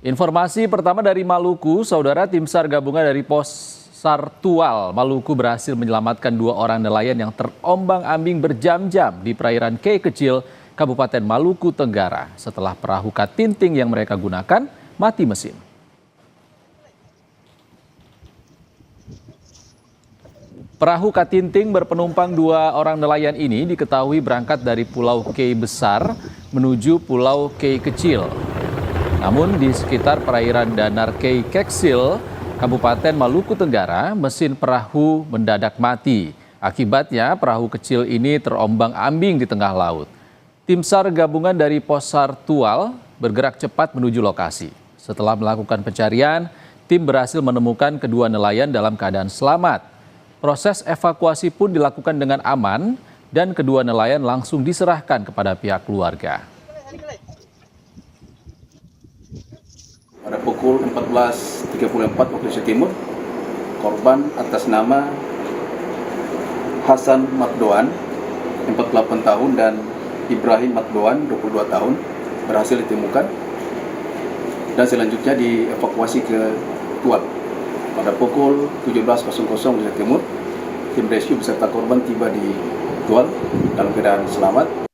Informasi pertama dari Maluku, saudara tim SAR gabungan dari Pos SAR Tual Maluku berhasil menyelamatkan 2 orang nelayan yang terombang-ambing berjam-jam di perairan Kei Kecil, Kabupaten Maluku Tenggara setelah perahu katinting yang mereka gunakan mati mesin. Perahu katinting berpenumpang 2 orang nelayan ini diketahui berangkat dari Pulau Kei Besar menuju Pulau Kei Kecil. Namun di sekitar perairan Danar Kei Keksil, Kabupaten Maluku Tenggara, mesin perahu mendadak mati. Akibatnya perahu kecil ini terombang-ambing di tengah laut. Tim SAR gabungan dari Pos SAR Tual bergerak cepat menuju lokasi. Setelah melakukan pencarian, tim berhasil menemukan kedua nelayan dalam keadaan selamat. Proses evakuasi pun dilakukan dengan aman dan kedua nelayan langsung diserahkan kepada pihak keluarga. Pada pukul 14.34 waktu Indonesia Timur, korban atas nama Hasan Matdoan, 48 tahun, dan Ibrahim Matdoan, 22 tahun, berhasil ditemukan dan selanjutnya dievakuasi ke Tual. Pada pukul 17.00 Indonesia Timur, tim rescue beserta korban tiba di Tual dalam keadaan selamat.